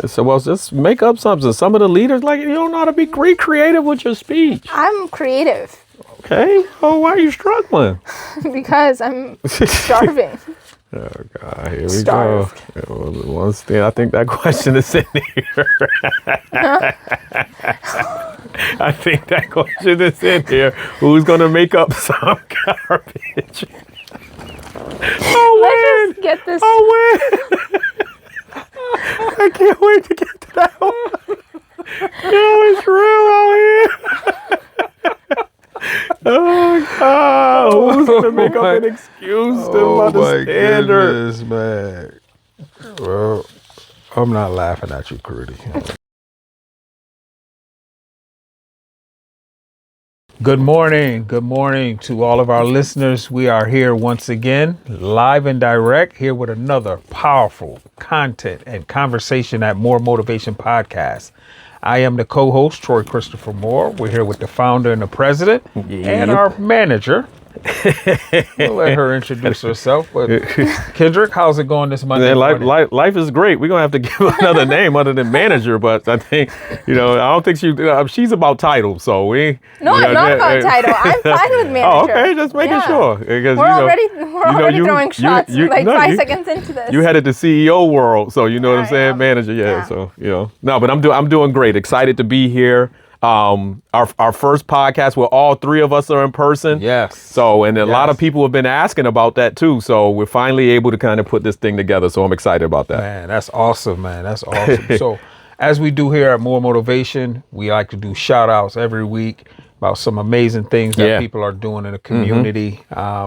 So, well, just make up something. Some of the leaders, like, you don't know how to be creative with your speech. I'm creative. Okay. Well, why are you struggling? Because I'm starving. Oh, God. Here we Starved. go. Once again, I think that question is in here. I think that question is in here. Who's going to make up some garbage? Let's just get this. Win. I can't wait to get to that one. Yo, it's real out here. Oh, God. Who's going to make up an excuse to the standard? Goodness, man. Well, I'm not laughing at you, Crudy. Good morning. Good morning to all of our listeners. We are here once again, live and direct, here with another powerful content and conversation at MooreMotivation Podcast. I am the co-host, Troy Christopher Moore. We're here with the founder and the president and our manager. We'll let her introduce herself. But Kendrick, how's it going this Monday morning? Life is great. We're going to have to give another name other than manager, but I think, I don't think she's about title. So we. No, I'm not about title. I'm fine with manager. Oh, okay. Just making sure. Because, we're already throwing shots 5 seconds into this. You headed the CEO world. So you know what I'm saying? Manager. Yeah. So, no, but I'm doing great. Excited to be here. Our first podcast where all three of us are in person. Yes. So, and a lot of people have been asking about that too. So we're finally able to kind of put this thing together. So I'm excited about that. Man, that's awesome, man. That's awesome. So as we do here at MooreMotivation, we like to do shout outs every week about some amazing things that people are doing in the community.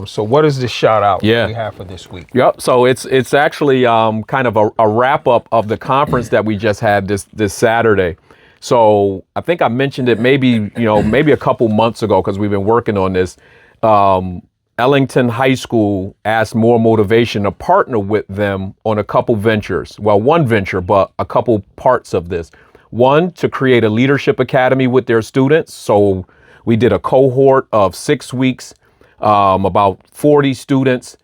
So what is the shout out we have for this week? Yep. So it's actually kind of a wrap up of the conference that we just had this Saturday. So I think I mentioned it maybe a couple months ago because we've been working on this. Ellington High School asked MooreMotivation to partner with them on a couple ventures. Well, one venture, but a couple parts of this. One, to create a leadership academy with their students. So we did a cohort of 6 weeks, about 40 students,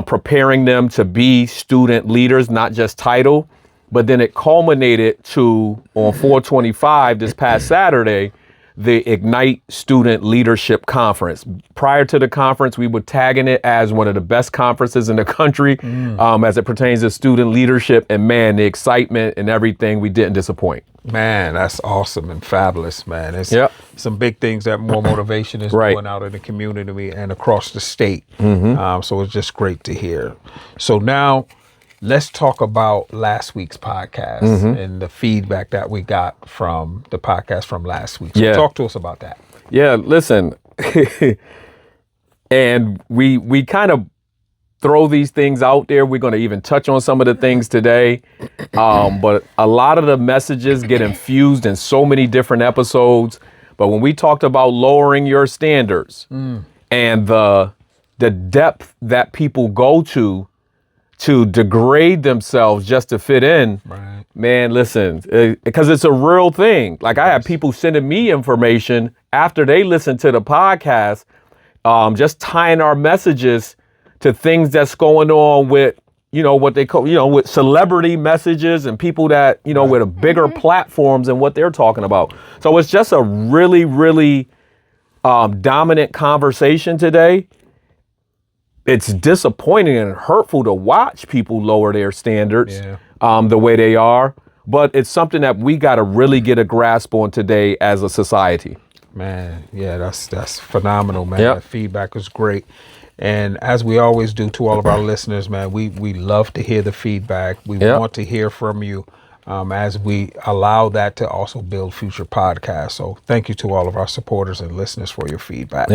preparing them to be student leaders, not just title. But then it culminated to, on 4/25 this past Saturday, the Ignite Student Leadership Conference. Prior to the conference, we were tagging it as one of the best conferences in the country as it pertains to student leadership. And man, the excitement and everything, we didn't disappoint. Man, that's awesome and fabulous, man. It's some big things that MooreMotivation is doing out in the community and across the state. So it's just great to hear. So now, let's talk about last week's podcast and the feedback that we got from the podcast from last week. So talk to us about that. Yeah, listen. And we kind of throw these things out there. We're going to even touch on some of the things today. But a lot of the messages get infused in so many different episodes. But when we talked about lowering your standards and the depth that people go to degrade themselves just to fit in, man, listen, because it's a real thing. Like I have people sending me information after they listen to the podcast, just tying our messages to things that's going on with, what they call, with celebrity messages and people that, with a bigger platforms and what they're talking about. So it's just a really, really dominant conversation today. It's disappointing and hurtful to watch people lower their standards the way they are. But it's something that we got to really get a grasp on today as a society. Man, yeah, that's phenomenal, man. That feedback was great. And as we always do to all of our listeners, man, we love to hear the feedback. We want to hear from you as we allow that to also build future podcasts. So thank you to all of our supporters and listeners for your feedback.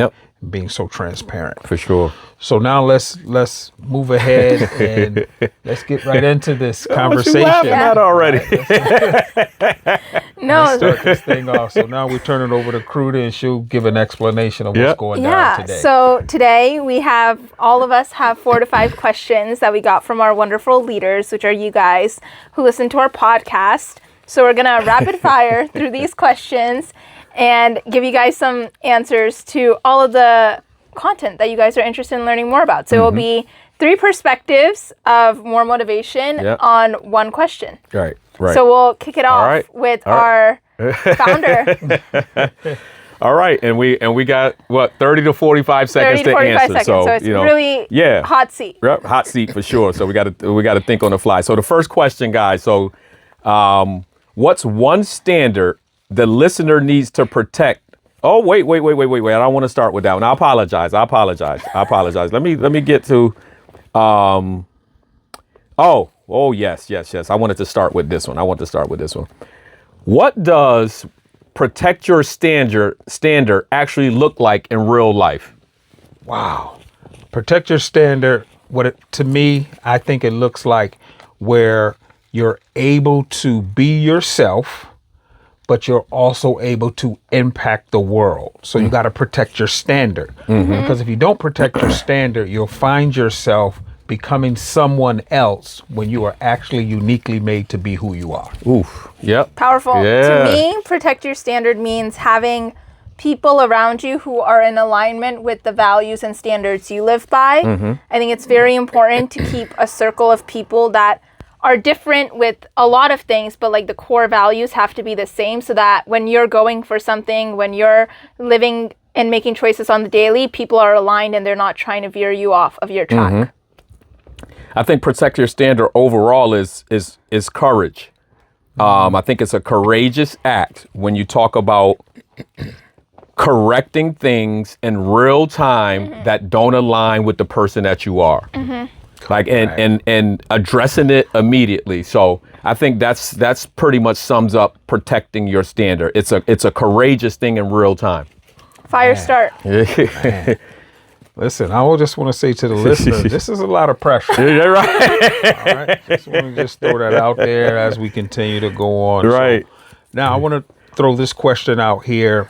Being so transparent. For sure. So now let's move ahead and let's get right into this conversation. What you laughing at already? Let's start this thing off. So now we turn it over to Crudy and she'll give an explanation of what's going down today. So today all of us have 4 to 5 questions that we got from our wonderful leaders, which are you guys who listen to our podcast. So we're going to rapid fire through these questions and give you guys some answers to all of the content that you guys are interested in learning more about. So it will be 3 perspectives of more motivation Yep. on one question. Right. Right. So we'll kick it off right. with All our founder. All right, and we got what 30 to 45 seconds 30 to 45 to answer. seconds. So it's really hot seat. Yep, hot seat for sure. So we got to think on the fly. So the first question, guys. So, what's one standard the listener needs to protect? Oh, wait. I don't want to start with that one. I apologize. Let me get to. Oh, yes. I wanted to start with this one. What does protect your standard actually look like in real life? Wow. Protect your standard. To me, I think it looks like where you're able to be yourself, but you're also able to impact the world. So you got to protect your standard. Because if you don't protect your standard, you'll find yourself becoming someone else when you are actually uniquely made to be who you are. Oof. Yep. Powerful. Yeah. To me, protect your standard means having people around you who are in alignment with the values and standards you live by. I think it's very important to keep a circle of people that are different with a lot of things, but like the core values have to be the same, so that when you're going for something, when you're living and making choices on the daily, people are aligned and they're not trying to veer you off of your track. I think protect your standard overall is courage. I think it's a courageous act when you talk about correcting things in real time that don't align with the person that you are. Like and addressing it immediately. So I think that's pretty much sums up protecting your standard. It's a courageous thing in real time. Fire start. Listen, I just want to say to the listener, this is a lot of pressure. Yeah, right. All right. Just want to throw that out there as we continue to go on. Right. So, now I want to throw this question out here.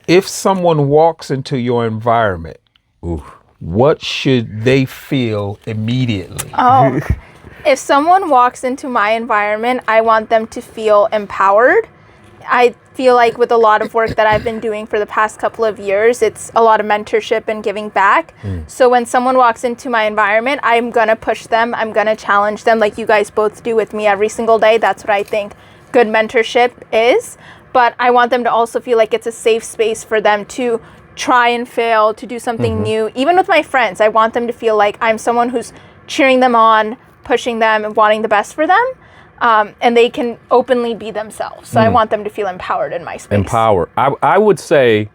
If someone walks into your environment, what should they feel immediately? Oh, if someone walks into my environment, I want them to feel empowered. I feel like with a lot of work that I've been doing for the past couple of years, it's a lot of mentorship and giving back. So when someone walks into my environment, I'm going to push them. I'm going to challenge them like you guys both do with me every single day. That's what I think good mentorship is. But I want them to also feel like it's a safe space for them to try and fail, to do something new. Even with my friends, I want them to feel like I'm someone who's cheering them on, pushing them, and wanting the best for them. And they can openly be themselves. So I want them to feel empowered in my space. Empowered. I would say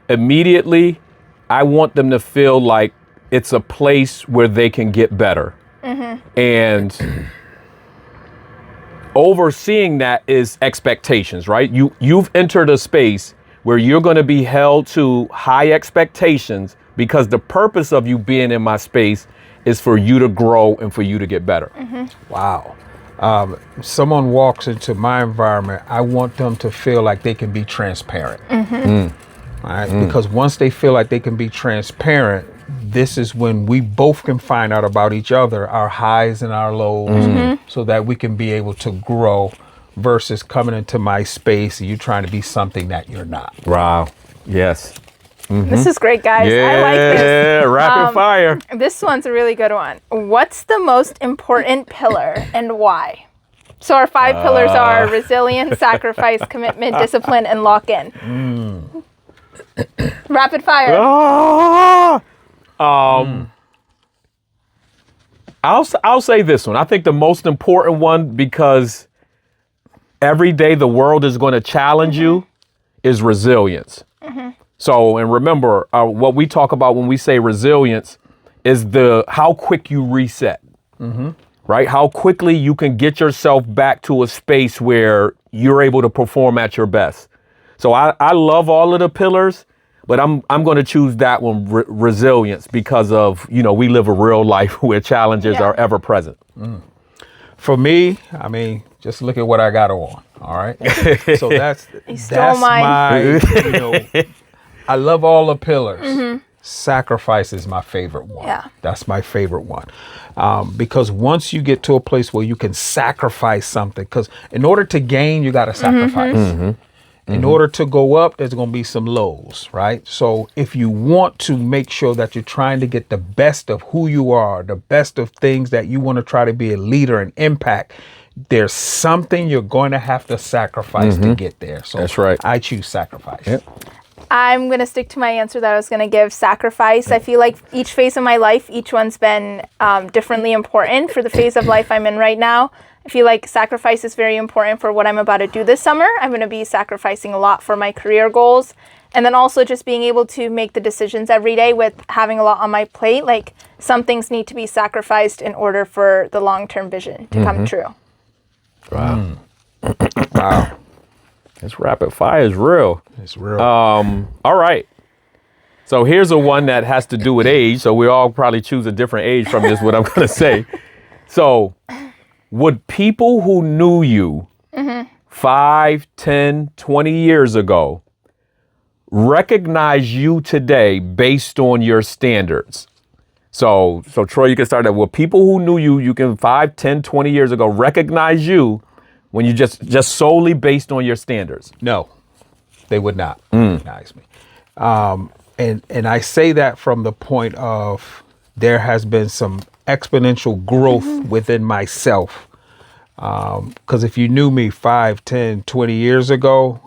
immediately, I want them to feel like it's a place where they can get better. And overseeing that is expectations, right? You've entered a space where you're going to be held to high expectations because the purpose of you being in my space is for you to grow and for you to get better. Wow. Someone walks into my environment, I want them to feel like they can be transparent. Right? Because once they feel like they can be transparent, this is when we both can find out about each other, our highs and our lows, so that we can be able to grow versus coming into my space and you trying to be something that you're not. Wow. Yes. This is great, guys. Yeah, I like this. rapid fire. This one's a really good one. What's the most important pillar and why? So our 5 pillars are resilience, sacrifice, commitment, discipline, and lock-in. Rapid fire. I'll say this one. I think the most important one, because every day the world is going to challenge you, is resilience. So, and remember, what we talk about when we say resilience is how quick you reset, right? How quickly you can get yourself back to a space where you're able to perform at your best. So I love all of the pillars, but I'm going to choose that one, resilience, because of, we live a real life where challenges are ever present. For me, I mean, just look at what I got on. All right. So that's mine. my, I love all the pillars. Sacrifice is my favorite one. Yeah. That's my favorite one. Because once you get to a place where you can sacrifice something, because in order to gain, you got to sacrifice. In order to go up, there's going to be some lows, right? So if you want to make sure that you're trying to get the best of who you are, the best of things that you want to try to be a leader and impact, there's something you're going to have to sacrifice to get there. So that's right. I choose sacrifice. Yep. I'm going to stick to my answer that I was going to give, sacrifice. I feel like each phase of my life, each one's been differently important. For the phase of life I'm in right now, I feel like sacrifice is very important for what I'm about to do this summer. I'm going to be sacrificing a lot for my career goals. And then also just being able to make the decisions every day with having a lot on my plate. Like some things need to be sacrificed in order for the long-term vision to come true. Wow. Wow. This rapid fire is real. It's real. All right. So here's a one that has to do with age. So we all probably choose a different age from this, what I'm going to say. So would people who knew you 5, 10, 20 years ago recognize you today based on your standards? So Troy, you can start that. Will people who knew you can 5, 10, 20 years ago recognize you when you just solely based on your standards? No, they would not recognize me. And I say that from the point of there has been some exponential growth within myself. Because if you knew me 5, 10, 20 years ago,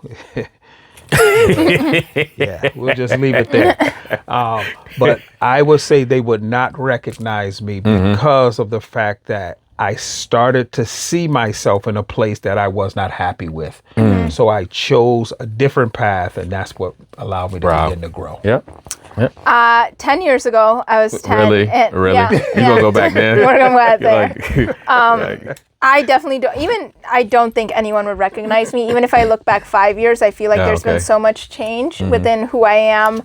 yeah, we'll just leave it there. But I would say they would not recognize me because of the fact that I started to see myself in a place that I was not happy with. So I chose a different path, and that's what allowed me to begin to grow. Yep. 10 years ago, I was 10. Really? And, Really? Yeah, You gonna go back there? We're going to go back there. Like, I definitely don't. I don't think anyone would recognize me. Even if I look back 5 years, I feel like there's been so much change within who I am,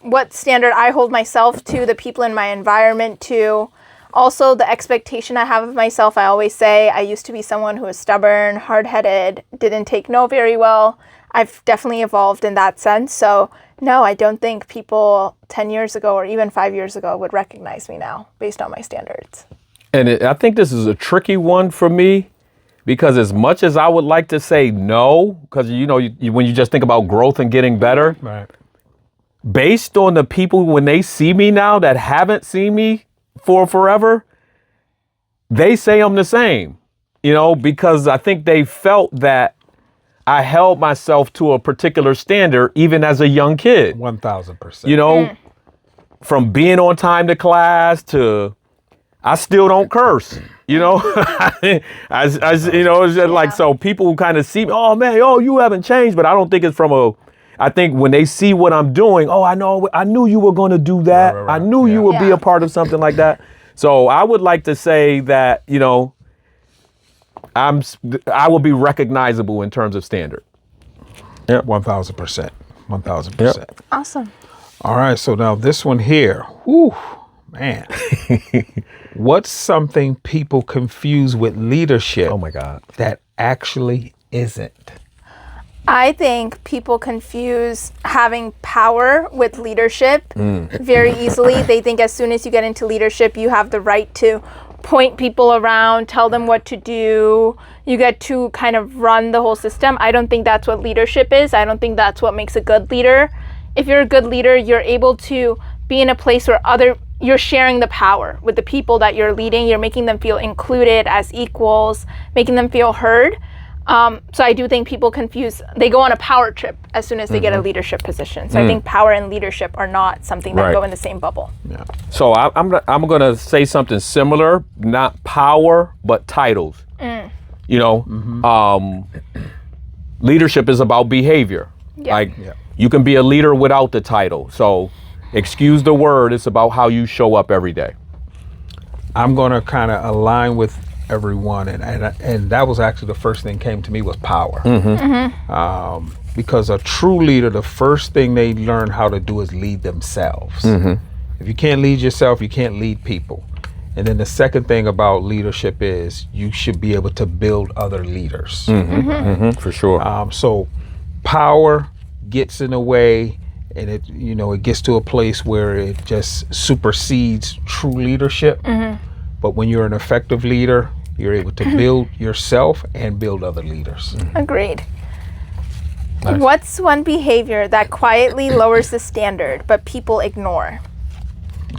what standard I hold myself to, the people in my environment to. Also, the expectation I have of myself, I always say I used to be someone who was stubborn, hard-headed, didn't take no very well. I've definitely evolved in that sense. So, no, I don't think people 10 years ago or even 5 years ago would recognize me now based on my standards. and I think this is a tricky one for me because as much as I would like to say no, because when you just think about growth and getting better, Right. based on the people when they see me now that haven't seen me for forever, they say I'm the same, because I think they felt that I held myself to a particular standard even as a young kid. 1,000%. From being on time to class to I still don't curse, it's just like, so people who kind of see me, oh man, you haven't changed, but I don't think it's I think when they see what I'm doing, I knew you were going to do that. Right. I knew you would be a part of something like that. So I would like to say that, I will be recognizable in terms of standard. Yeah, 1,000%. 1,000%. Yep. Awesome. All right, so now this one here. Whew, man. What's something people confuse with leadership Oh my God. that actually isn't? I think people confuse having power with leadership very easily. They think as soon as you get into leadership, you have the right to point people around, tell them what to do. You get to kind of run the whole system. I don't think that's what leadership is. I don't think that's what makes a good leader. If you're a good leader, you're able to be in a place where you're sharing the power with the people that you're leading. You're making them feel included as equals, making them feel heard. So I do think people they go on a power trip as soon as they get a leadership position. So I think power and leadership are not something that go in the same bubble. Yeah. So I'm going to say something similar, not power, but titles. Leadership is about behavior. Yeah. You can be a leader without the title. So excuse the word, it's about how you show up every day. I'm going to kind of align with everyone, and that was actually the first thing came to me was power. Because a true leader, the first thing they learn how to do is lead themselves. If you can't lead yourself, you can't lead people. And then the second thing about leadership is you should be able to build other leaders. For sure. So power gets in the way, and it gets to a place where it just supersedes true leadership. But when you're an effective leader, you're able to build yourself and build other leaders. Agreed. Nice. What's one behavior that quietly lowers the standard but people ignore?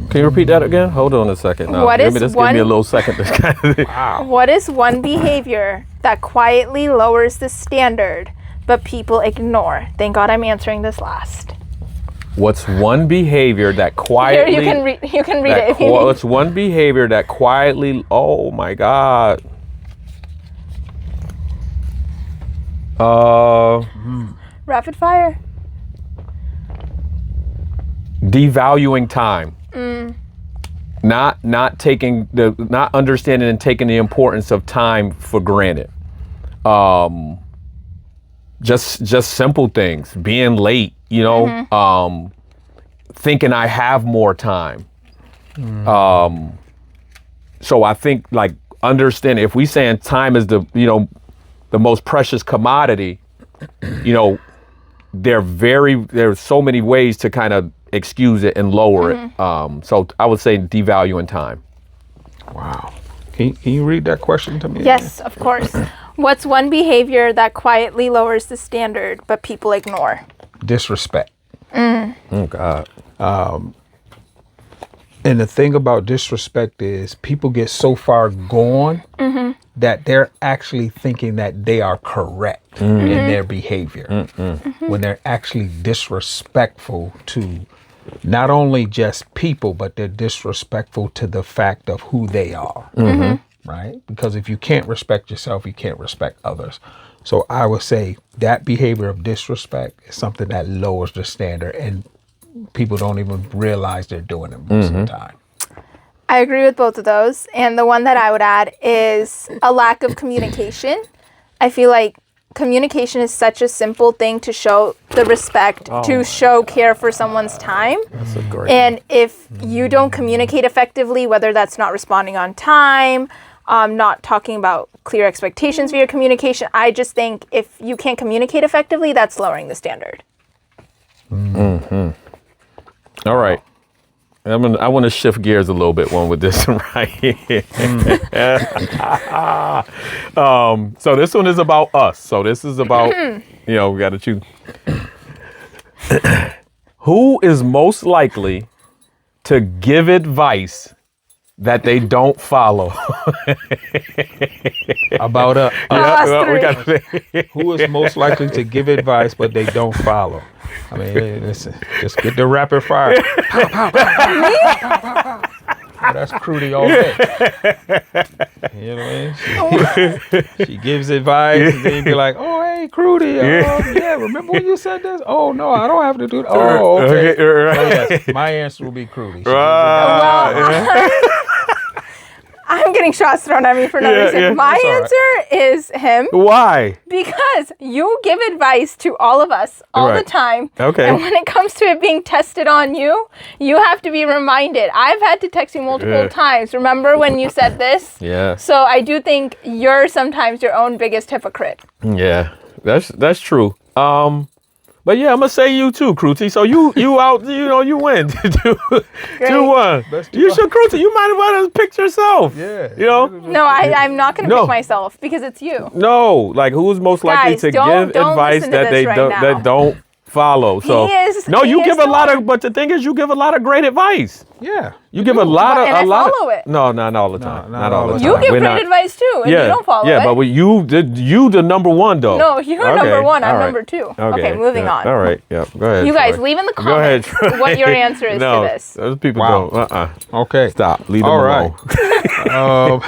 Can you repeat that again? Hold on a second. No, What is give me one- a little second. To kind of, Wow. What is one behavior that quietly lowers the standard but people ignore? Thank God I'm answering this last. what's one behavior that quietly? Here, you can read it if you need. What's one behavior that quietly? Oh my God. Rapid fire. Devaluing time. Not understanding and taking the importance of time for granted. Just simple things. Being late, thinking I have more time. So I think like understanding if we saying time is the most precious commodity, there's so many ways to kind of excuse it and lower it. So I would say devaluing time. Wow. Can you read that question to me? Yes, of course. What's one behavior that quietly lowers the standard but people ignore? Disrespect. Oh God. And the thing about disrespect is people get so far gone that they're actually thinking that they are correct in their behavior when they're actually disrespectful to not only just people, but they're disrespectful to the fact of who they are, right? Because if you can't respect yourself, you can't respect others. So I would say that behavior of disrespect is something that lowers the standard, and people don't even realize they're doing it most of the time. I agree with both of those. And the one that I would add is a lack of communication. I feel like communication is such a simple thing to show the respect, to show care for someone's time. That's a great. And if you don't communicate effectively, whether that's not responding on time, not talking about clear expectations for your communication, I just think if you can't communicate effectively, that's lowering the standard. All right. I want to shift gears a little bit with this one right here. So this one is about us. So this is about, we got to choose. Who is most likely to give advice that they don't follow? About us three. who is most likely to give advice but they don't follow? I mean, listen, just get the rapid fire. Pow, pow, pow, pow, pow, pow, pow, pow. Oh, that's Crudy all day. You know what I mean? She gives advice and then you be like, oh, hey, Crudy. Yeah, remember when you said this? Oh, no, I don't have to do that. Oh, okay. Right. Oh, yes, my answer will be Crudy. She gives Well, I'm getting shots thrown at me for no reason. yeah. My That's answer is him Why? because you give advice to all of us all the Right. time. Okay. And when it comes to it being tested on you, you have to be reminded. I've had to text you multiple times. Remember when you said this? Yeah. So I do think you're sometimes your own biggest hypocrite. Yeah. That's true. But yeah, I'm gonna say you too, Cruty. So you out, you win. 2-1. You should, Cruty. You might as well pick yourself. Yeah. No, I'm not going to pick myself because it's you. No, like who's most likely Guys, to don't give advice listen to that this they right don't now. that don't follow. So you give a lot of, but the thing is, you give a lot of great advice. Yeah. You give a lot of And I follow it. No, not all the time. No, not all the time. You give We're great not- advice too, and you don't follow it. Yeah, but you the number one though. No, you're Okay, number one. I'm all right. number two. Okay, moving on. All right, yeah, go ahead. You guys, Troy. leave in the Go ahead, comments Troy. what your answer is No, to this. those people Wow. don't. Okay. Stop. Leave them All right. alone.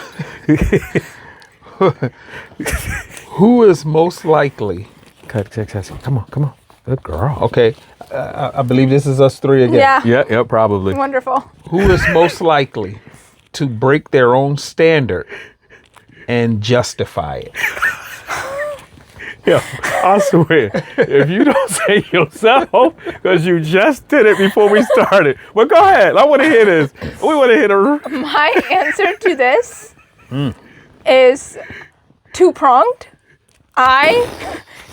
Who is most likely? Come on. Good girl. Okay. I believe this is us three again. Yeah. Yeah, probably. Wonderful. Who is most likely to break their own standard and justify it? Yeah, I swear, if you don't say yourself, because you just did it before we started. But go ahead. I want to hear this. We want to hear the. My answer to this is two-pronged. I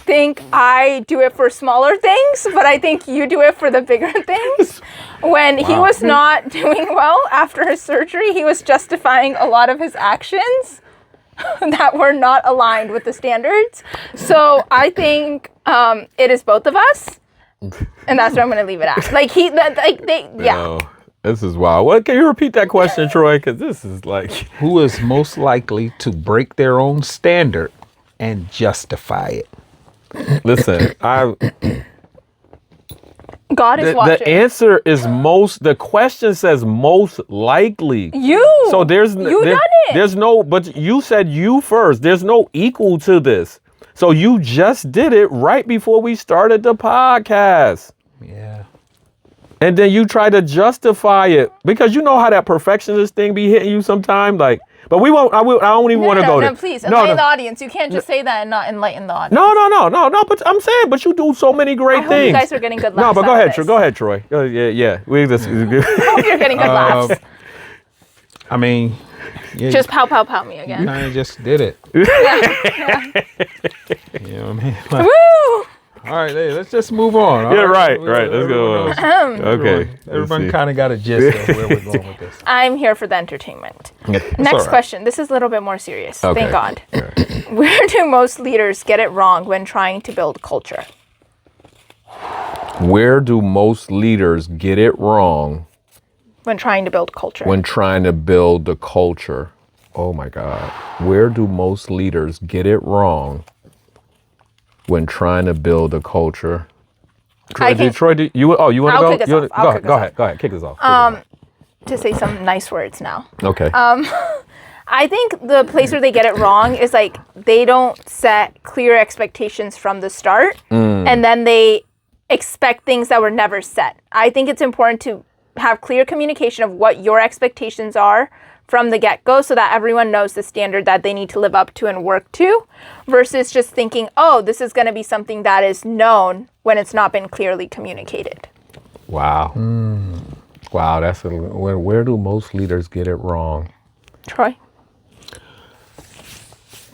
think I do it for smaller things, but I think you do it for the bigger things. When he was not doing well after his surgery, he was justifying a lot of his actions that were not aligned with the standards. So I think it is both of us, and that's where I'm going to leave it at. No, this is wild. What? Can you repeat that question, Troy? Because this is like, Who is most likely to break their own standard and justify it? listen, God is watching. the answer is the question says most likely. So You done it. There's no, but you said you first. There's no equal to this. So you just did it right before we started the podcast. Yeah. And then you try to justify it because you know how that perfectionist thing be hitting you sometime. Like, but we won't. I don't even want to go there. No, please enlighten the audience. You can't just say that and not enlighten the audience. No. But I'm saying, but you do so many great I hope things. you guys are getting good laughs. No, but go out of ahead, this. Troy. Go ahead, Troy. Yeah. We just. I hope you're getting good laughs. I mean, yeah, Just pow me again. you kind of just did it. Yeah. You know what I mean? Like, Woo! all right, hey, let's just move on. Yeah, right. Let's go on. Okay. Everyone kind of got a gist of where we're going with this. I'm here for the entertainment. Next all right. question. This is a little bit more serious. Okay. Thank God. Where do most leaders get it wrong when trying to build culture? Where do most leaders get it wrong When trying to build culture. when trying to build the culture? Oh my God. Where do most leaders get it wrong when trying to build a culture? I can- you want to I'll go? kick us You wanna- off. I'll kick us go off. ahead. Go ahead. Kick us off. To say some nice words now. Okay. I think the place where they get it wrong is like they don't set clear expectations from the start, and then they expect things that were never set. I think it's important to have clear communication of what your expectations are from the get-go so that everyone knows the standard that they need to live up to and work to, versus just thinking, oh, this is going to be something that is known when it's not been clearly communicated. Wow. Wow. Where do most leaders get it wrong? Troy?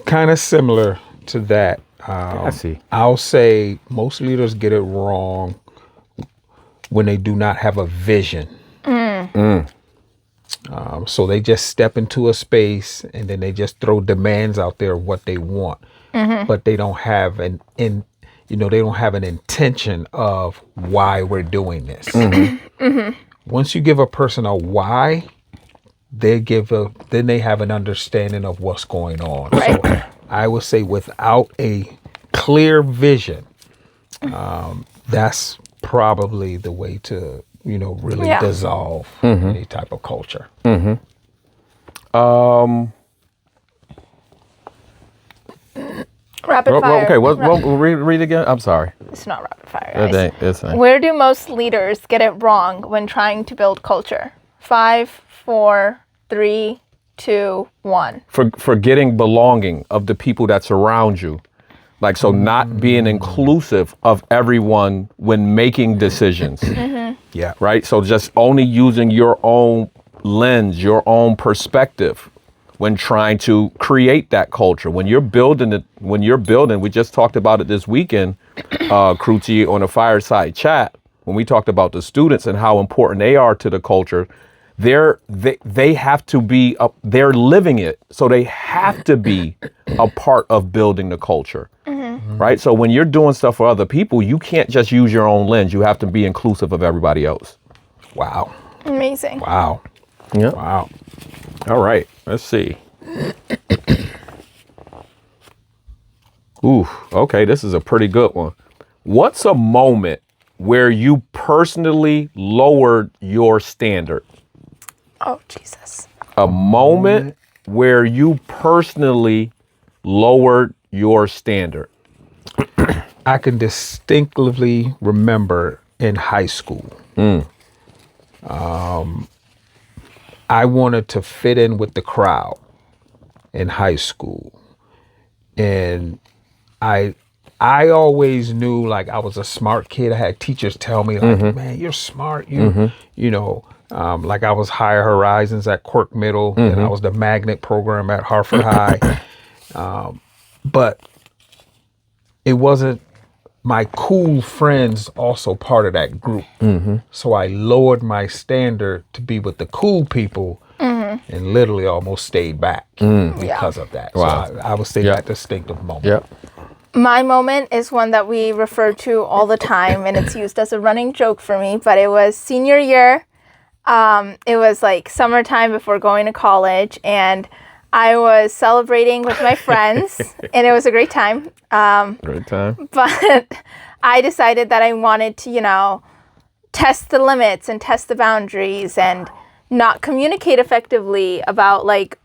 Kind of similar to that. I see. I'll say most leaders get it wrong when they do not have a vision. So they just step into a space and then they just throw demands out there of what they want, but they don't have they don't have an intention of why we're doing this. Once you give a person a why, then they have an understanding of what's going on. Right. So I would say without a clear vision, that's probably the way to, really dissolve any type of culture. Rapid fire. Okay. Read again. I'm sorry. It's not rapid fire, guys. It's Where do most leaders get it wrong when trying to build culture? 5, 4, 3, 2, 1. Forgetting belonging of the people that surround you. Like, so not being inclusive of everyone when making decisions. Yeah. Right? So just only using your own lens, your own perspective when trying to create that culture. When you're building, we just talked about it this weekend, Kruti, on a fireside chat, when we talked about the students and how important they are to the culture. They have to be, they're living it. So they have to be a part of building the culture. Right? So when you're doing stuff for other people, you can't just use your own lens. You have to be inclusive of everybody else. Wow. Amazing. Wow. Yeah. Wow. All right. Let's see. Ooh, okay. This is a pretty good one. What's a moment where you personally lowered your standard? Oh, Jesus. A moment where you personally lowered your standard. I can distinctively remember in high school. I wanted to fit in with the crowd in high school. And I always knew like I was a smart kid. I had teachers tell me like, man, you're smart. Like I was Higher Horizons at Quirk Middle and I was the magnet program at Hartford High. But it wasn't my cool friends also part of that group. So I lowered my standard to be with the cool people and literally almost stayed back because of that. Wow. So I would say that distinctive moment. Yep. My moment is one that we refer to all the time, and it's used as a running joke for me, but it was senior year. It was like summertime before going to college, and I was celebrating with my friends, and it was a great time. Great time. But I decided that I wanted to, test the limits and test the boundaries and not communicate effectively about like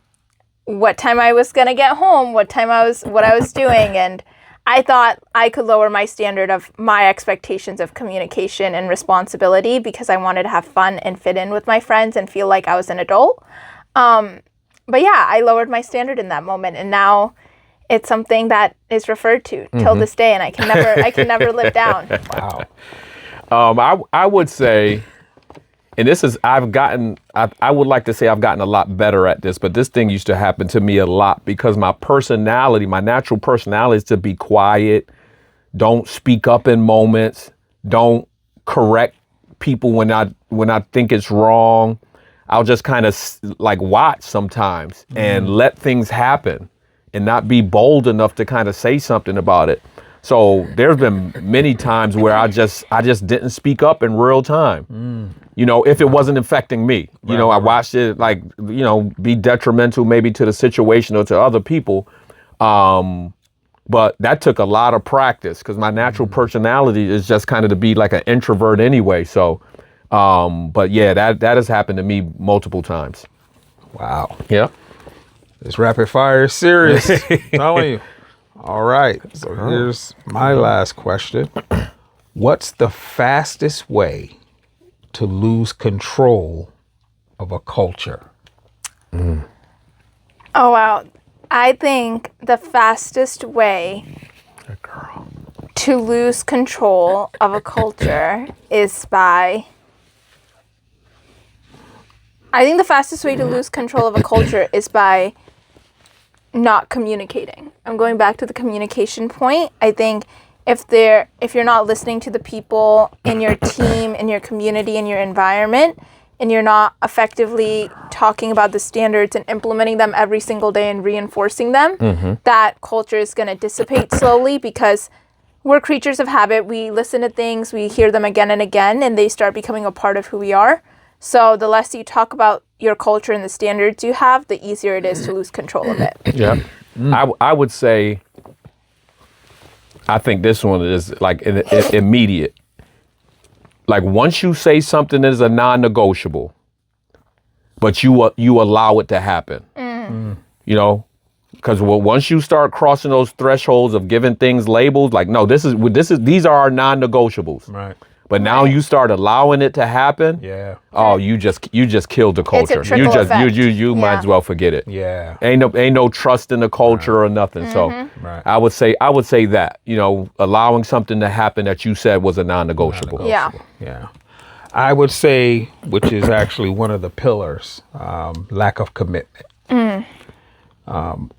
what time I was going to get home, what I was doing. And I thought I could lower my standard of my expectations of communication and responsibility because I wanted to have fun and fit in with my friends and feel like I was an adult. But yeah, I lowered my standard in that moment, and now it's something that is referred to till this day, and I can never live down. Wow. I would say, and this is, I would like to say I've gotten a lot better at this, but this thing used to happen to me a lot because my natural personality is to be quiet, don't speak up in moments, don't correct people when I think it's wrong. I'll just kind of like watch sometimes and let things happen and not be bold enough to kind of say something about it. So there's been many times where I just didn't speak up in real time. If it wasn't affecting me, I watched it like, be detrimental maybe to the situation or to other people. But that took a lot of practice because my natural personality is just kind of to be like an introvert anyway. So, but yeah, that has happened to me multiple times. Wow. Yeah. This rapid fire is serious. I'm telling you. All right. So here's my last question. What's the fastest way to lose control of a culture? Oh, wow. I think the fastest way to lose control of a culture is by... I think the fastest way to lose control of a culture is by not communicating. I'm going back to the communication point. I think if you're not listening to the people in your team, in your community, in your environment, and you're not effectively talking about the standards and implementing them every single day and reinforcing them, that culture is going to dissipate slowly because we're creatures of habit. We listen to things, we hear them again and again, and they start becoming a part of who we are. So the less you talk about your culture and the standards you have, the easier it is to lose control of it. Yeah. I would say, I think this one is like immediate. Like once you say something that is a non-negotiable, but you allow it to happen, because once you start crossing those thresholds of giving things labels, like, no, these are our non-negotiables. Right. But now you start allowing it to happen. Yeah. Oh, you just killed the culture. It's a trickle effect. You might as well forget it. Yeah. Ain't no trust in the culture or nothing. So I would say that, allowing something to happen that you said was a non-negotiable. Yeah. Yeah. I would say, which is actually one of the pillars, lack of commitment.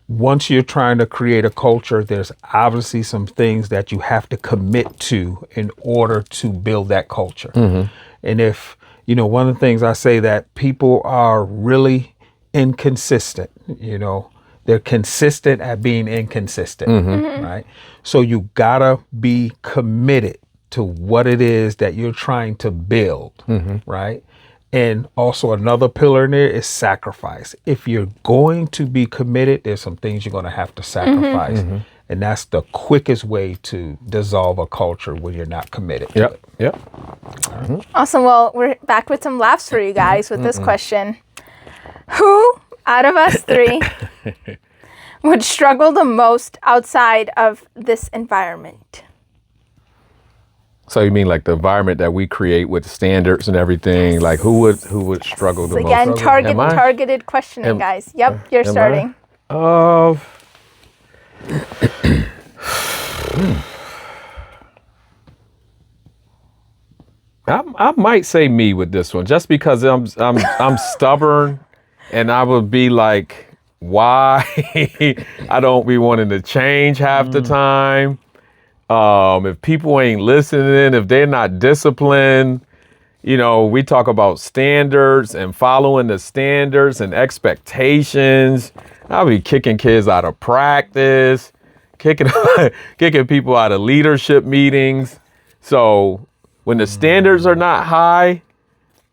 Once you're trying to create a culture, there's obviously some things that you have to commit to in order to build that culture. And if, one of the things I say that people are really inconsistent, they're consistent at being inconsistent, right? So you gotta be committed to what it is that you're trying to build, right? And also another pillar in there is sacrifice. If you're going to be committed, there's some things you're going to have to sacrifice. And that's the quickest way to dissolve a culture when you're not committed. Yep. Awesome. Well, we're back with some laughs for you guys with this question. Who out of us three would struggle the most outside of this environment? So you mean like the environment that we create with the standards and everything? Like who would struggle the most? Again, targeted questioning, guys. Yep, you're starting. I might say me with this one, just because I'm stubborn, and I would be like, why? I don't be wanting to change half the time. If people ain't listening, if they're not disciplined, we talk about standards and following the standards and expectations. I'll be kicking kids out of practice, kicking people out of leadership meetings. So when the standards are not high,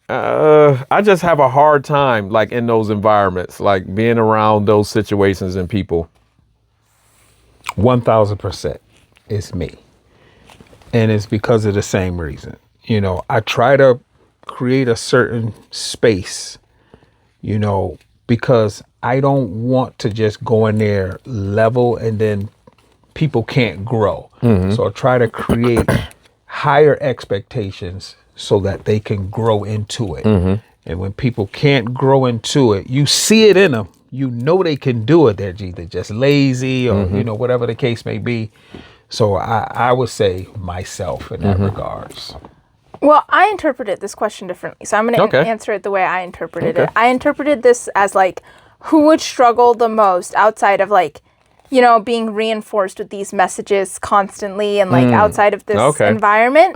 I just have a hard time, like, in those environments, like being around those situations and people. 1000%. It's me. And it's because of the same reason. I try to create a certain space, because I don't want to just go in there level and then people can't grow. So I try to create higher expectations so that they can grow into it. And when people can't grow into it, you see it in them. They can do it. They're either just lazy or, whatever the case may be. So I would say myself in that regards. Well, I interpreted this question differently. So I'm going to answer it the way I interpreted it. I interpreted this as like, who would struggle the most outside of like, being reinforced with these messages constantly and like outside of this environment.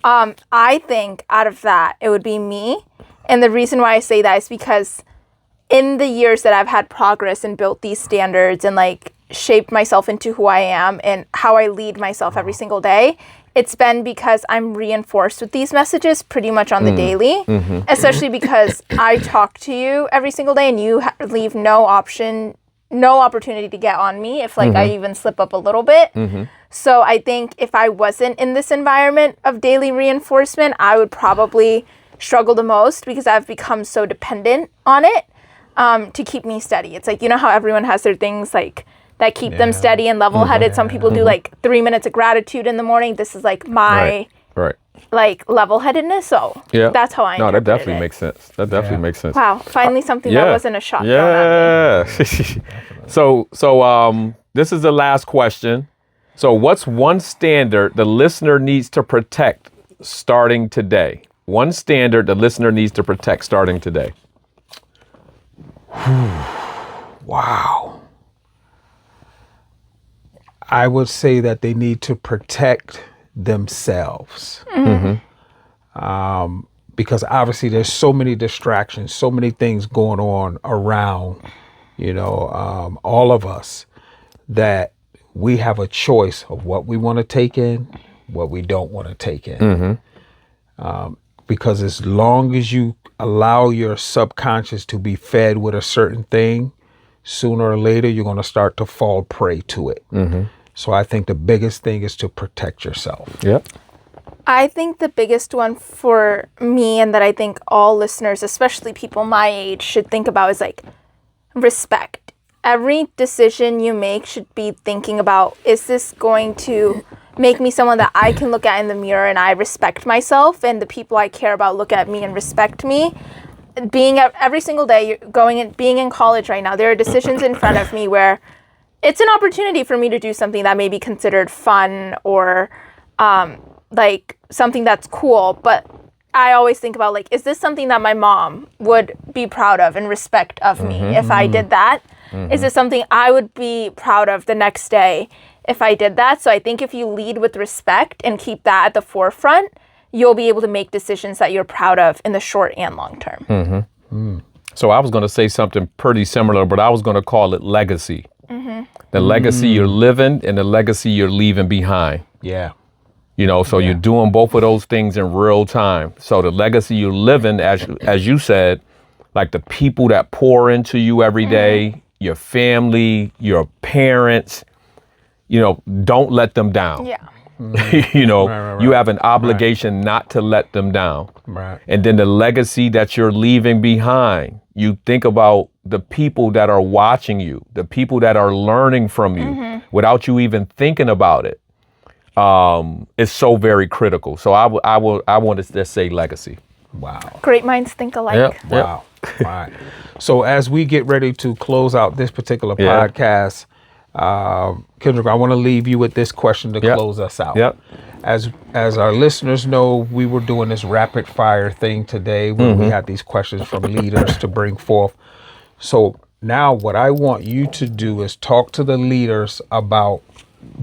I think out of that, it would be me. And the reason why I say that is because in the years that I've had progress and built these standards and like shaped myself into who I am and how I lead myself every single day, it's been because I'm reinforced with these messages pretty much on the daily, especially because I talk to you every single day and you leave no opportunity to get on me if like I even slip up a little bit. So I think if I wasn't in this environment of daily reinforcement, I would probably struggle the most because I've become so dependent on it to keep me steady. It's like, how everyone has their things like that keep them steady and level-headed. Some people do like 3 minutes of gratitude in the morning. This is like my like level-headedness. So that's how I interpret it. No, that definitely makes sense. That definitely makes sense. Wow, finally something that wasn't a shot. So this is the last question. So what's one standard the listener needs to protect starting today? One standard the listener needs to protect starting today. Wow. I would say that they need to protect themselves. Because obviously there's so many distractions, so many things going on around, all of us, that we have a choice of what we want to take in, what we don't want to take in. Because as long as you allow your subconscious to be fed with a certain thing, sooner or later, you're going to start to fall prey to it. So I think the biggest thing is to protect yourself. I think the biggest one for me, and that I think all listeners, especially people my age, should think about is like respect. Every decision you make should be thinking about, is this going to make me someone that I can look at in the mirror and I respect myself and the people I care about look at me and respect me? Every single day, being in college right now, there are decisions in front of me where it's an opportunity for me to do something that may be considered fun or like something that's cool. But I always think about like, is this something that my mom would be proud of and respect of me if I did that? Is this something I would be proud of the next day if I did that? So I think if you lead with respect and keep that at the forefront, you'll be able to make decisions that you're proud of in the short and long term. So I was going to say something pretty similar, but I was going to call it legacy. The legacy you're living and the legacy you're leaving behind. So you're doing both of those things in real time. So the legacy you're living, as you said, like the people that pour into you every day, your family, your parents, don't let them down. You have an obligation not to let them down. And then the legacy that you're leaving behind, you think about the people that are watching you, the people that are learning from you without you even thinking about it. It's so very critical. So I want to just say legacy. Wow. Great minds think alike. Wow. All right. So as we get ready to close out this particular podcast, Kendrick, I want to leave you with this question to close us out. As our listeners know, we were doing this rapid fire thing today where we had these questions from leaders to bring forth. So now what I want you to do is talk to the leaders about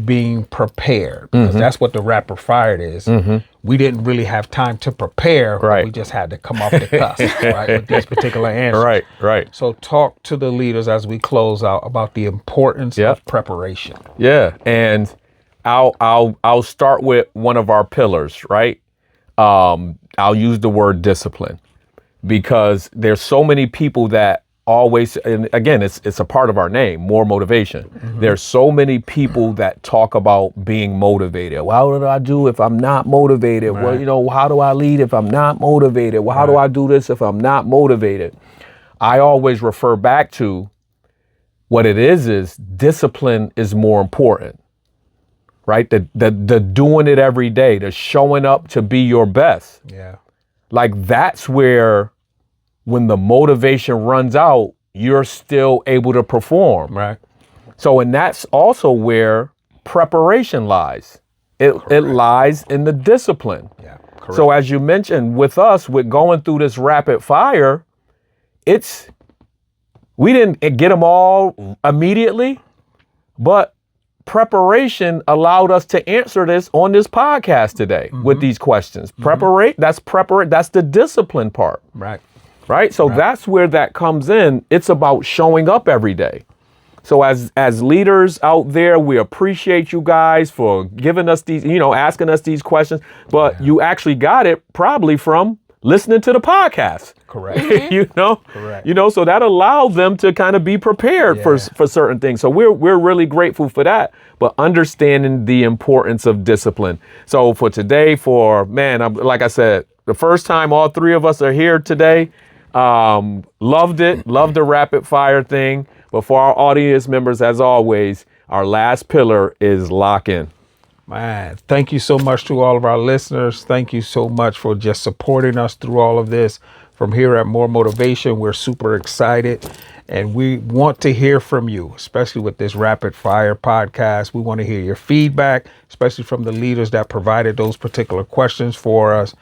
being prepared, because that's what the rapid fire is. We didn't really have time to prepare. Right. We just had to come off the cuff, right, with these particular answers. Right. So talk to the leaders as we close out about the importance of preparation. Yeah, and I'll start with one of our pillars, right? I'll use the word discipline, because there's so many people that always, and again, it's a part of our name, More Motivation. There's so many people that talk about being motivated. Well, what do I do if I'm not motivated? Right. Well, you know, how do I lead if I'm not motivated? Well, how do I do this if I'm not motivated? I always refer back to what it is discipline is more important, right? The doing it every day, the showing up to be your best. Yeah. Like that's where, when the motivation runs out, you're still able to perform. Right. So, and that's also where preparation lies. It lies in the discipline. Yeah. Correct. So as you mentioned, with us, with going through this rapid fire, we didn't get them all immediately, but preparation allowed us to answer this on this podcast today with these questions. That's the discipline part. Right. So that's where that comes in. It's about showing up every day. So as leaders out there, we appreciate you guys for giving us these, asking us these questions, but you actually got it probably from listening to the podcast. Correct. Correct. So that allowed them to kind of be prepared for certain things. So we're really grateful for that, but understanding the importance of discipline. So for today, like I said, the first time all three of us are here today, loved it, loved the rapid fire thing. But for our audience members, as always, our last pillar is lock in. Man, thank you so much to all of our listeners. Thank you so much for just supporting us through all of this. From here at More Motivation, we're super excited, and we want to hear from you, especially with this rapid fire podcast. We want to hear your feedback, especially from the leaders that provided those particular questions for us.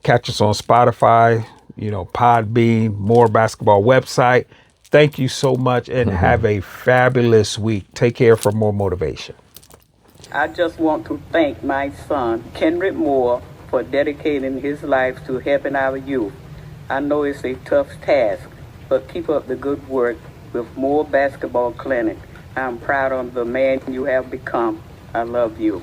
Catch us on Spotify, Podbean, More Basketball website. Thank you so much, and have a fabulous week. Take care for More Motivation. I just want to thank my son, Kenrick Moore, for dedicating his life to helping our youth. I know it's a tough task, but keep up the good work with More Basketball Clinic. I'm proud of the man you have become. I love you.